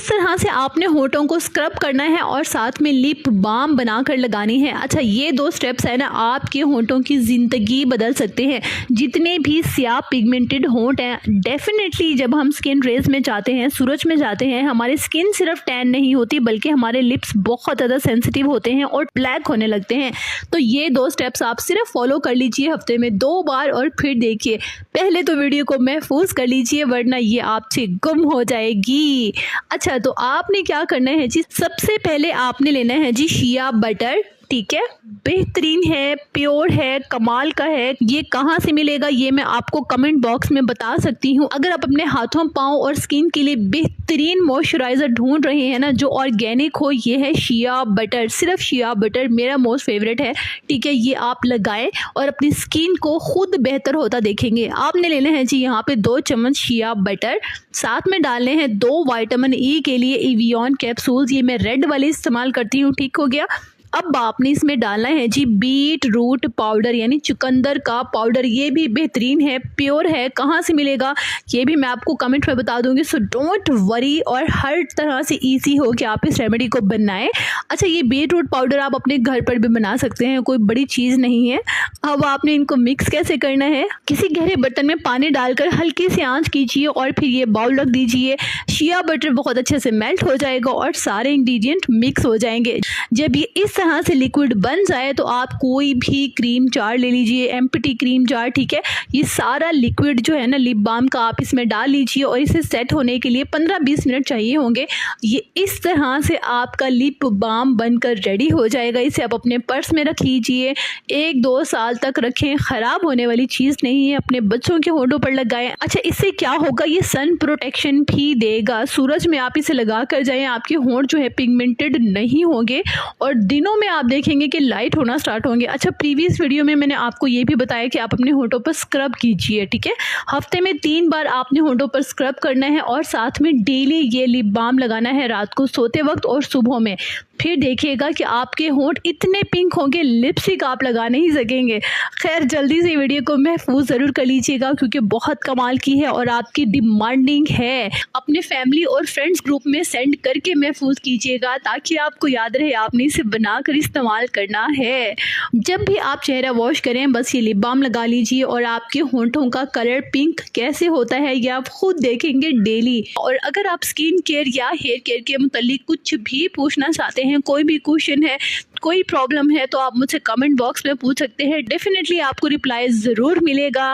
इस तरह से आपने होठों को स्क्रब करना है और साथ में लिप बाम बनाकर लगानी है। अच्छा, ये 2 स्टेप्स है ना, आपके होठों की ज़िंदगी बदल सकते हैं। जितने भी स्याह पिगमेंटेड होंठ हैं, डेफिनेटली जब हम स्किन रेज में जाते हैं, सूरज में जाते हैं, हमारी स्किन सिर्फ टैन नहीं होती बल्कि हमारे लिप्स बहुत ज़्यादा सेंसिटिव होते हैं और ब्लैक होने लगते हैं। तो ये 2 स्टेप्स आप सिर्फ फॉलो कर लीजिए हफ्ते में 2 बार और फिर देखिए। पहले तो वीडियो को महफूज कर लीजिए वरना ये आपसे गुम हो जाएगी। अच्छा, तो आपने क्या करना है जी, सबसे पहले आपने लेना है जी शिया बटर। ठीक है, बेहतरीन है, प्योर है, कमाल का है। ये कहाँ से मिलेगा ये मैं आपको कमेंट बॉक्स में बता सकती हूँ। अगर आप अपने हाथों, पाँव और स्किन के लिए बेहतरीन मॉइस्चराइज़र ढूंढ रहे हैं ना जो ऑर्गेनिक हो, ये है शिया बटर। सिर्फ शिया बटर मेरा मोस्ट फेवरेट है। ठीक है, ये आप लगाएं और अपनी स्किन को खुद बेहतर होता देखेंगे। आपने लेना है जी यहाँ पे 2 चम्मच शिया बटर, साथ में डालने हैं 2 विटामिन ई के लिए एवियन कैप्सूल्स। ये मैं रेड वाले इस्तेमाल करती हूँ। ठीक हो गया। अब आपने इसमें डालना है जी बीट रूट पाउडर यानी चुकंदर का पाउडर। ये भी बेहतरीन है, प्योर है। कहाँ से मिलेगा ये भी मैं आपको कमेंट में बता दूंगी, सो डोंट वरी। और हर तरह से इजी हो कि आप इस रेमेडी को बनाएं। अच्छा, ये बीट रूट पाउडर आप अपने घर पर भी बना सकते हैं, कोई बड़ी चीज़ नहीं है। अब आपने इनको मिक्स कैसे करना है, किसी गहरे बर्तन में पानी डालकर हल्की सी आंच कीजिए और फिर ये बाउल रख दीजिए। शिया बटर बहुत अच्छे से मेल्ट हो जाएगा और सारे इंग्रेडिएंट मिक्स हो जाएंगे। जब ये इस तरह से लिक्विड बन जाए तो आप कोई भी क्रीम जार ले लीजिए, एम्प्टी क्रीम जार। ठीक है, ये सारा लिक्विड जो है ना लिप बाम का आप इसमें डाल लीजिए और इसे सेट होने के लिए 15-20 मिनट चाहिए होंगे। ये इस तरह से आपका लिप बाम बनकर रेडी हो जाएगा। इसे आप अपने पर्स में रख लीजिए, 1-2 साल तक रखें, ख़राब होने वाली चीज़ नहीं है। अपने बच्चों के होठों पर लगाएं। अच्छा, इससे क्या होगा, ये सन प्रोटेक्शन भी देगा। सूरज में आप इसे लगा कर जाएं, आपके होंठ जो है पिगमेंटेड नहीं होंगे और दिनों में आप देखेंगे कि लाइट होना स्टार्ट होंगे। अच्छा, प्रीवियस वीडियो में मैंने आपको ये भी बताया कि आप अपने होठों पर स्क्रब कीजिए। ठीक है, हफ्ते में 3 बार आपने होठों पर स्क्रब करना है और साथ में डेली ये लिप बाम लगाना है, रात को सोते वक्त और सुबह में। फिर देखिएगा कि आपके होंठ इतने पिंक होंगे, लिपस्टिक आप लगा नहीं सकेंगे। खैर, जल्दी से वीडियो को महफूज ज़रूर कर लीजिएगा क्योंकि बहुत कमाल की है और आपकी डिमांडिंग है। अपने फैमिली और फ्रेंड्स ग्रुप में सेंड करके महफूज कीजिएगा ताकि आपको याद रहे आपने इसे बनाकर इस्तेमाल करना है। जब भी आप चेहरा वॉश करें बस ये लिप बाम लगा लीजिए और आपके होंठों का कलर पिंक कैसे होता है ये आप खुद देखेंगे डेली। और अगर आप स्किन केयर या हेयर केयर के मुतालिक कुछ भी पूछना चाहते हैं, कोई भी क्वेश्चन है, कोई प्रॉब्लम है, तो आप मुझसे कमेंट बॉक्स में पूछ सकते हैं। डेफिनेटली आपको रिप्लाई ज़रूर मिलेगा।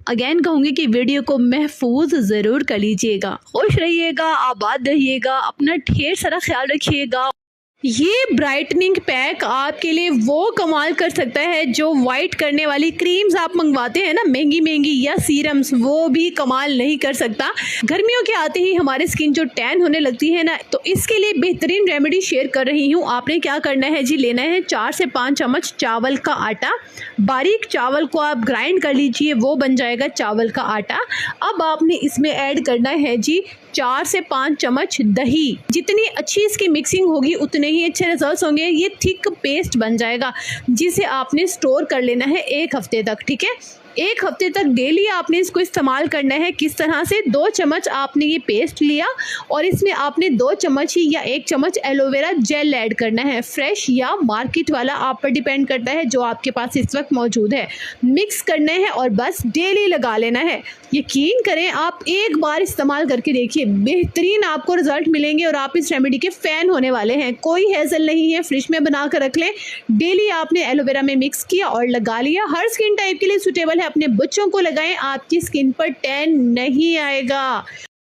अगेन कहूँगी कि वीडियो को महफूज ज़रूर कर लीजिएगा। खुश रहिएगा, आबाद रहिएगा, अपना ढेर सारा ख्याल रखिएगा। ये ब्राइटनिंग पैक आपके लिए वो कमाल कर सकता है जो वाइट करने वाली क्रीम्स आप मंगवाते हैं ना महंगी महंगी, या सीरम्स, वो भी कमाल नहीं कर सकता। गर्मियों के आते ही हमारी स्किन जो टैन होने लगती है ना, तो इसके लिए बेहतरीन रेमेडी शेयर कर रही हूँ। आपने क्या करना है जी, लेना है 4 से 5 चम्मच चावल का आटा। बारीक चावल को आप ग्राइंड कर लीजिए, वो बन जाएगा चावल का आटा। अब आपने इसमें ऐड करना है जी 4 से 5 चम्मच दही। जितनी अच्छी इसकी मिक्सिंग होगी उतने ही अच्छे रिजल्ट्स होंगे। ये थिक पेस्ट बन जाएगा जिसे आपने स्टोर कर लेना है 1 हफ्ते तक। ठीक है, 1 हफ्ते तक डेली आपने इसको इस्तेमाल करना है। किस तरह से, 2 चम्मच आपने ये पेस्ट लिया और इसमें आपने 2 चम्मच ही या 1 चम्मच एलोवेरा जेल ऐड करना है। फ्रेश या मार्केट वाला आप पर डिपेंड करता है, जो आपके पास इस वक्त मौजूद है। मिक्स करना है और बस डेली लगा लेना है। यकीन करें, आप एक बार इस्तेमाल करके देखिए, बेहतरीन आपको रिजल्ट मिलेंगे और आप इस रेमेडी के फ़ैन होने वाले हैं। कोई हेज़ल नहीं है, फ्रिज में बना कर रख लें। डेली आपने एलोवेरा में मिक्स किया और लगा लिया। हर स्किन टाइप के लिए सूटेबल है। अपने बच्चों को लगाएं, आपकी स्किन पर टैन नहीं आएगा।